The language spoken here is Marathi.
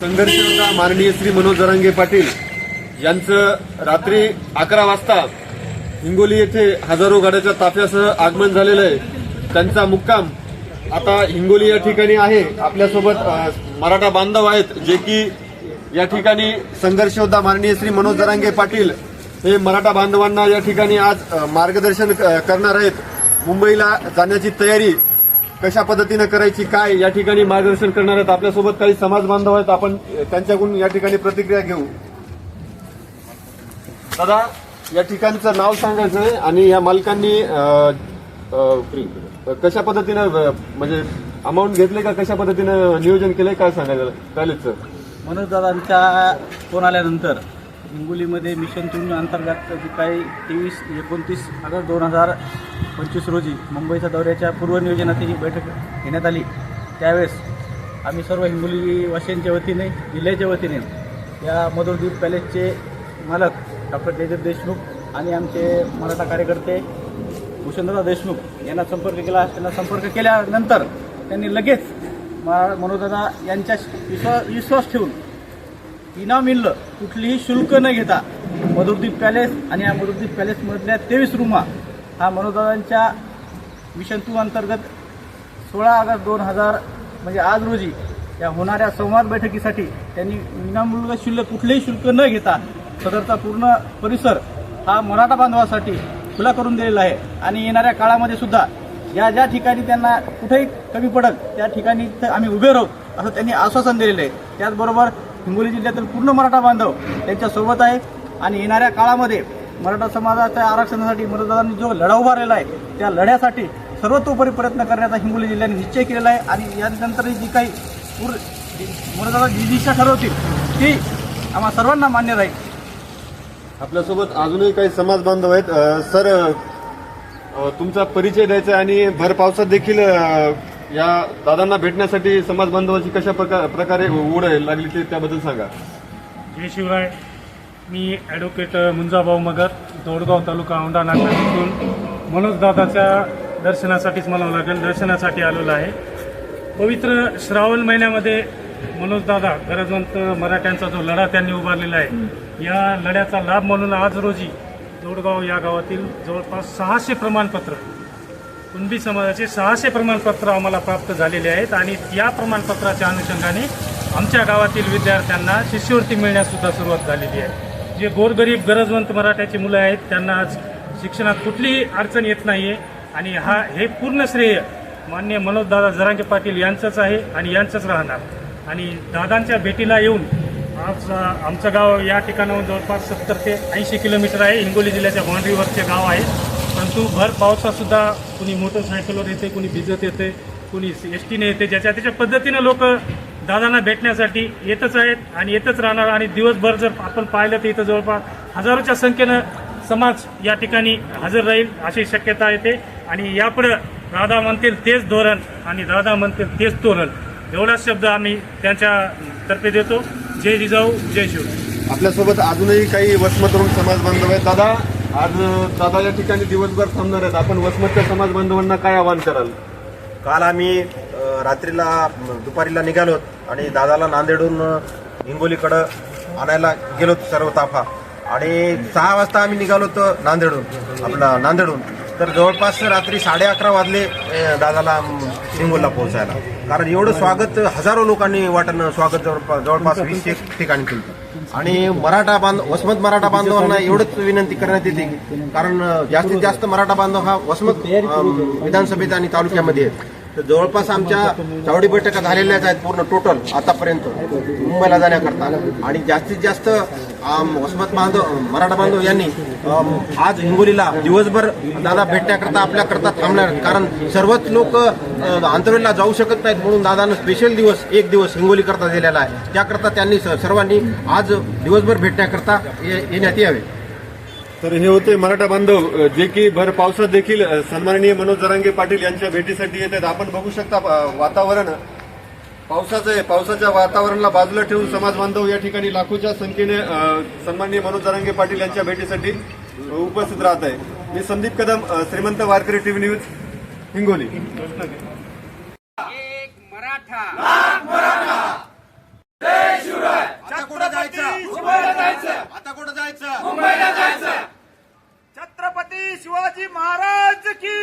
संघर्ष योद्धा माननीय श्री मनोज जरांगे पाटील यांचं रात्री 11 वाजता हिंगोली येथे हजारो गाड्याच्या ताफ्यासह आगमन झालेलं आहे। त्यांचा मुक्काम आता हिंगोली या ठिकाणी आहे। आपल्यासोबत मराठा बांधव आहेत जे की या ठिकाणी संघर्ष योद्धा माननीय श्री मनोज जरांगे पाटील हे मराठा बांधवांना या ठिकाणी आज मार्गदर्शन करणार आहेत। मुंबईला जाण्याची तयारी कशा पद्धतीने करायची काय या ठिकाणी मार्गदर्शन करणार आहेत। आपल्यासोबत काही समाज बांधव आहेत, आपण त्यांच्याकडून या ठिकाणी प्रतिक्रिया घेऊ। दादा, या ठिकाणचं नाव सांगायचं आहे आणि या मालकांनी कशा पद्धतीने म्हणजे अमाऊंट घेतले का कशा पद्धतीने नियोजन केलंय काय सांगायचं चालेल सर? मनोज दादांचा फोन आल्यानंतर हिंगोलीमध्ये मिशन 3 अंतर्गत जी काही 23-29 ऑगस्ट 2025 रोजी मुंबईच्या दौऱ्याच्या पूर्वनियोजनाची ही बैठक घेण्यात आली। त्यावेळेस आम्ही सर्व हिंगोली वासियांच्या वतीने जिल्ह्याच्या वतीने या मधुरदीप पॅलेसचे मालक डॉक्टर जयदेव देशमुख आणि आमचे मराठा कार्यकर्ते भूषणदादा देशमुख यांना संपर्क केला। त्यांना संपर्क केल्यानंतर त्यांनी लगेच मनोजदादा यांच्या विश्वास ठेवून इनामीला कुठलीही शुल्क न घेता मधुरदीप पॅलेस आणि या मधुरदीप पॅलेसमधल्या 23 रूमा हा मनोजदादांच्या मिशन 2 अंतर्गत 16 ऑगस्ट 2000 म्हणजे आज रोजी या होणाऱ्या संवाद बैठकीसाठी त्यांनी विनामूल्य शुल्क कुठलेही शुल्क न घेता सदरचा पूर्ण परिसर हा मराठा बांधवासाठी खुला करून दिलेला आहे। आणि येणाऱ्या काळामध्ये सुद्धा ज्या ठिकाणी त्यांना कुठेही कमी पडत त्या ठिकाणी आम्ही उभे राहू असं त्यांनी आश्वासन दिलेलं आहे। त्याचबरोबर हिंगोली जिल्ह्यातील पूर्ण मराठा बांधव त्यांच्यासोबत आहे आणि येणाऱ्या काळामध्ये मराठा समाजाच्या आरक्षणासाठी मनोजदादांनी जो लढा उभारलेला आहे त्या लढ्यासाठी सर्वतोपरी प्रयत्न करण्याचा हिंगोली जिल्ह्याने निश्चय केलेला आहे। आणि यानंतर जी काही मनोजदादा जी दिशा ठरवतील ती आम्हा सर्वांना मान्य राहील। आपल्यासोबत अजूनही काही समाज बांधव आहेत। सर, तुमचा परिचय द्यायचा आणि भर पावसात देखील या दादांना भेटण्यासाठी समाज बांधवाची कशा प्रकारे ओढ लागली ते त्याबद्दल सांगा। जय शिवराय। मी ॲडव्होकेट मुंजाभाऊ मगर, दोडगाव तालुका औंढा नागनाथ इथून मनोज दादाच्या दर्शनासाठीच म्हणावं लागेल दर्शनासाठी आलेलो आहे। पवित्र श्रावण महिन्यामध्ये मनोज दादा गरजवंत मराठ्यांचा जो लढा त्यांनी उभारलेला आहे या लढ्याचा लाभ म्हणून आज रोजी दोडगाव या गावातील जवळपास 600 प्रमाणपत्र कुणबी समाजाचे 600 प्रमाणपत्र आम्हाला प्राप्त झालेले आहेत। आणि या प्रमाणपत्राच्या अनुषंगाने आमच्या गावातील विद्यार्थ्यांना शिष्यवृत्ती मिळण्यासुद्धा सुरुवात झालेली आहे। जे गोरगरीब गरजवंत मराठ्याची मुलं आहेत त्यांना आज शिक्षणात कुठलीही अडचण येत नाही आहे। आणि हे पूर्ण श्रेय माननीय मनोजदादा जरांगे पाटील यांचंच आहे आणि यांचंच राहणार। आणि दादांच्या भेटीला येऊन आज आमचं गाव या ठिकाणाहून जवळपास 70 ते 80 किलोमीटर आहे। हिंगोली जिल्ह्याच्या बाउंड्रीवरचे गाव आहे, परंतु भर पावसातसुद्धा कुणी मोटरसायकलवर येते, कुणी भिजत येते, कुणी एसटीने येते, ज्याच्या त्याच्या पद्धतीनं लोक दादांना भेटण्यासाठी येतच आहेत आणि येतच राहणार। आणि दिवसभर जर आपण पाहिलं तर इथं जवळपास हजारोच्या संख्येनं समाज या ठिकाणी हजर राहील अशी शक्यता येते। आणि यापुढे दादा म्हणतील तेच धोरण आणि दादा म्हणतील तेच तोरण एवढा शब्द आम्ही त्यांच्यातर्फे देतो। जय जिजाऊ, जय शिव। आपल्यासोबत अजूनही काही वसमतवरून समाज बांधव आहेत। दादा, आज दादा या ठिकाणी दिवसभर थांबणार आहेत, आपण वसमतच्या समाज बांधवांना काय आवाहन कराल? काल आम्ही दुपारीला निघालो आणि दादाला नांदेडहून हिंगोलीकडं आणायला गेलो सर्व ताफा आणि 6 वाजता आम्ही निघालो तर नांदेडहून तर जवळपास रात्री 11:30 वाजले दादाला हिंगोलीला पोहोचायला। कारण एवढं स्वागत हजारो लोकांनी वाटणं स्वागत जवळपास 20 ठिकाणी केलं। आणि वसमत मराठा बांधवांना एवढंच विनंती करण्यात येते कारण जास्तीत जास्त मराठा बांधव हा वसमत विधानसभेत आणि तालुक्यामध्ये आहे। तर जवळपास आमच्या चावडी बैठका झालेल्याच आहेत पूर्ण टोटल आतापर्यंत मुंबईला जाण्याकरता। आणि जास्तीत जास्त वसमत मराठा बांधव यांनी आज हिंगोलीला दिवसभर दादा भेटण्याकरता आपल्याकरता थांबणार, कारण सर्वच लोक आंतरवेलला जाऊ शकत नाहीत म्हणून दादानं स्पेशल एक दिवस हिंगोली करता दिलेला आहे। त्याकरता त्यांनी सर्वांनी आज दिवसभर भेटण्याकरता येण्यात यावे। तर हे होते मराठा बांधव जे की भर पावसात देखील सन्माननीय मनोज जरांगे पाटील यांच्या भेटीसाठी येत आहेत। आपण बघू शकता वातावरण पावसाचं आहे। पावसाच्या वातावरणाला बाजूला ठेवून समाज बांधव या ठिकाणी लाखोच्या संख्येने सन्माननीय मनोज जरांगे पाटील यांच्या भेटीसाठी उपस्थित राहत आहे। मी संदीप कदम, श्रीमंत वारकरी टीव्ही न्यूज, हिंगोली। मराठा आता कुठं जायचं? आता कुठं जायचं? छत्रपती शिवाजी महाराज की